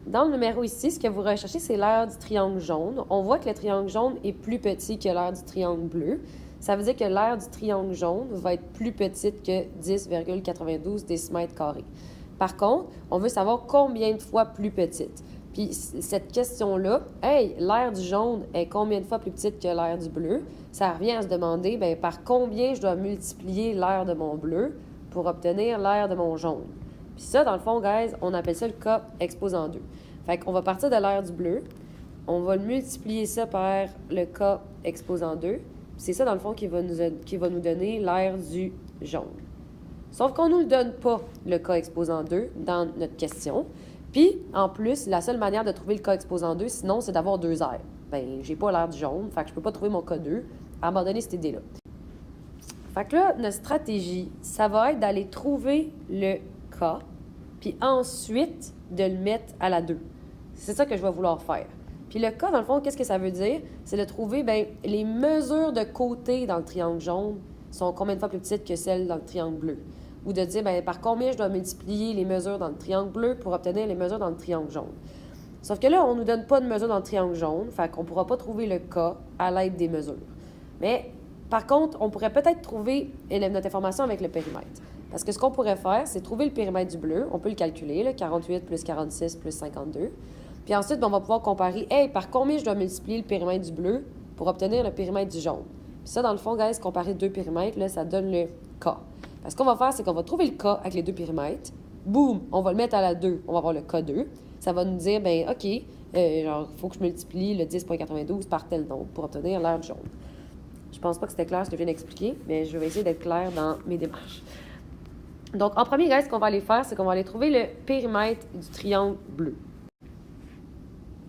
Dans le numéro ici, ce que vous recherchez, c'est l'aire du triangle jaune. On voit que le triangle jaune est plus petit que l'aire du triangle bleu. Ça veut dire que l'aire du triangle jaune va être plus petite que 10,92 décimètres carrés. Par contre, on veut savoir combien de fois plus petite. Puis cette question-là, hey, l'aire du jaune est combien de fois plus petite que l'aire du bleu? Ça revient à se demander, bien, par combien je dois multiplier l'aire de mon bleu pour obtenir l'aire de mon jaune. Puis ça, dans le fond, guys, on appelle ça le cas exposant 2. Fait qu'on va partir de l'aire du bleu, on va multiplier ça par le cas exposant 2. C'est ça, dans le fond, qui va nous donner l'aire du jaune. Sauf qu'on ne nous le donne pas, le cas exposant 2, dans notre question. Puis, en plus, la seule manière de trouver le cas exposant 2, sinon, c'est d'avoir deux aires. Bien, j'ai pas l'aire du jaune, fait que je peux pas trouver mon cas 2. Abandonner cette idée-là. Fait que là, notre stratégie, ça va être d'aller trouver le cas, puis ensuite de le mettre à la 2. C'est ça que je vais vouloir faire. Puis le cas, dans le fond, qu'est-ce que ça veut dire? C'est de trouver, bien, les mesures de côté dans le triangle jaune sont combien de fois plus petites que celles dans le triangle bleu. Ou de dire, bien, par combien je dois multiplier les mesures dans le triangle bleu pour obtenir les mesures dans le triangle jaune. Sauf que là, on ne nous donne pas de mesures dans le triangle jaune, fait qu'on ne pourra pas trouver le cas à l'aide des mesures. Mais, par contre, on pourrait peut-être trouver notre information avec le périmètre. Parce que ce qu'on pourrait faire, c'est trouver le périmètre du bleu. On peut le calculer, là, 48 plus 46 plus 52. Puis ensuite, on va pouvoir comparer, hey, par combien je dois multiplier le périmètre du bleu pour obtenir le périmètre du jaune. Puis ça, dans le fond, guys, comparer deux périmètres, là, ça donne le cas. Parce qu'on va faire, c'est qu'on va trouver le cas avec les deux périmètres. Boum, on va le mettre à la 2, on va avoir le cas 2. Ça va nous dire, ben OK, il faut que je multiplie le 10,92 par tel nombre pour obtenir l'aire jaune. Je pense pas que c'était clair ce que je viens d'expliquer, mais je vais essayer d'être clair dans mes démarches. Donc, en premier, guys, ce qu'on va aller faire, c'est qu'on va aller trouver le périmètre du triangle bleu.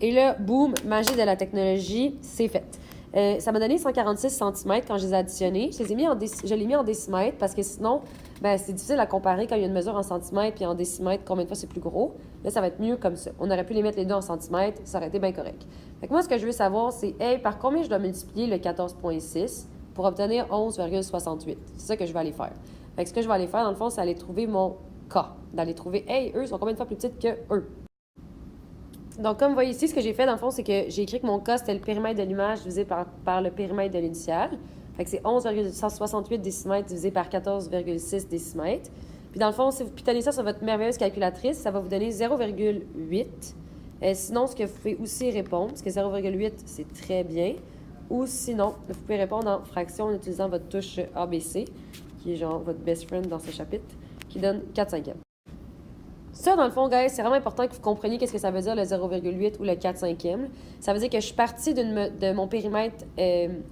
Et là, boum, magie de la technologie, c'est fait. Ça m'a donné 146 cm quand je les ai additionnés. Je l'ai mis en décimètres parce que sinon, ben, c'est difficile à comparer quand il y a une mesure en centimètres puis en décimètres, combien de fois c'est plus gros. Là, ça va être mieux comme ça. On aurait pu les mettre les deux en centimètres, ça aurait été bien correct. Fait que moi, ce que je veux savoir, c'est, hey, par combien je dois multiplier le 14,6 pour obtenir 11,68? C'est ça que je vais aller faire. Fait que ce que je vais aller faire, dans le fond, c'est aller trouver mon cas. D'aller trouver, hey, eux sont combien de fois plus petites que eux? Donc, comme vous voyez ici, ce que j'ai fait, dans le fond, c'est que j'ai écrit que mon cas, c'était le périmètre de l'image divisé par le périmètre de l'initiale. Fait que c'est 11,168 décimètres divisé par 14,6 décimètres. Puis dans le fond, si vous pitonnez ça sur votre merveilleuse calculatrice, ça va vous donner 0,8. Sinon, ce que vous pouvez aussi répondre, parce que 0,8, c'est très bien. Ou sinon, vous pouvez répondre en fraction en utilisant votre touche ABC, qui est genre votre best friend dans ce chapitre, qui donne 4/5. Ça, dans le fond, guys, c'est vraiment important que vous compreniez qu'est-ce que ça veut dire le 0,8 ou le 4/5. Ça veut dire que je suis partie de mon périmètre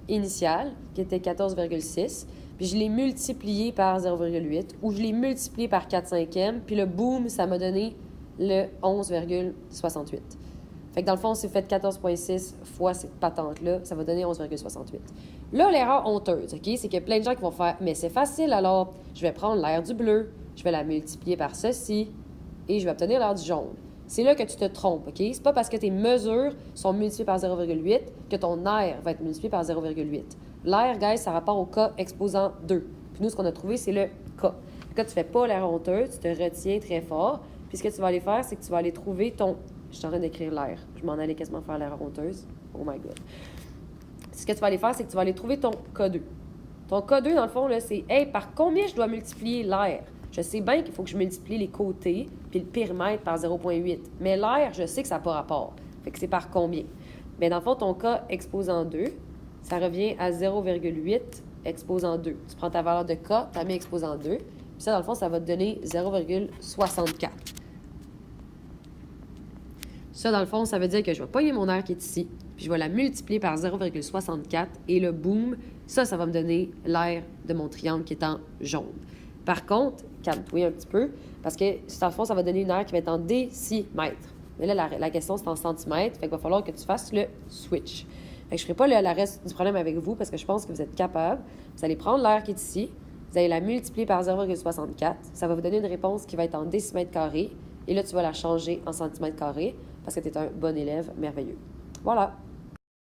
initial, qui était 14,6, puis je l'ai multiplié par 0,8, ou je l'ai multiplié par 4/5, puis le boom, ça m'a donné le 11,68. Fait que dans le fond, si vous faites 14,6 fois cette patente-là, ça va donner 11,68. Là, l'erreur honteuse, OK, c'est qu'il y a plein de gens qui vont faire « Mais c'est facile, alors je vais prendre l'aire du bleu, je vais la multiplier par ceci, et je vais obtenir l'aire du jaune. » C'est là que tu te trompes, OK? C'est pas parce que tes mesures sont multipliées par 0,8 que ton aire va être multiplié par 0,8. L'aire, guys, ça rapport au cas exposant 2. Puis nous, ce qu'on a trouvé, c'est le cas. Quand tu fais pas l'aire honteuse, tu te retiens très fort. Puis ce que tu vas aller faire, c'est que tu vas aller trouver ton... Je suis en train d'écrire l'aire. Je m'en allais quasiment faire l'aire honteuse. Oh my God. Ce que tu vas aller faire, c'est que tu vas aller trouver ton cas 2. Ton cas 2, dans le fond, là, c'est « Hey, par combien je dois multiplier l'aire? » Je sais bien qu'il faut que je multiplie les côtés puis le périmètre par 0,8. Mais l'aire, je sais que ça n'a pas rapport. Fait que c'est par combien? Bien, dans le fond, ton cas exposant 2, ça revient à 0,8 exposant 2. Tu prends ta valeur de cas, tu as mis exposant 2. Puis ça, dans le fond, ça va te donner 0,64. Ça, dans le fond, ça veut dire que je vais pogner mon aire qui est ici, puis je vais la multiplier par 0,64. Et le boom, ça va me donner l'aire de mon triangle qui est en jaune. Par contre, calme-toi un petit peu, parce que, dans le fond, ça va donner une aire qui va être en décimètres. Mais là, la question, c'est en centimètres, fait qu'il va falloir que tu fasses le switch. Fait que je ne ferai pas le reste du problème avec vous, parce que je pense que vous êtes capable. Vous allez prendre l'aire qui est ici, vous allez la multiplier par 0,64. Ça va vous donner une réponse qui va être en décimètres carrés. Et là, tu vas la changer en centimètres carrés, parce que tu es un bon élève merveilleux. Voilà.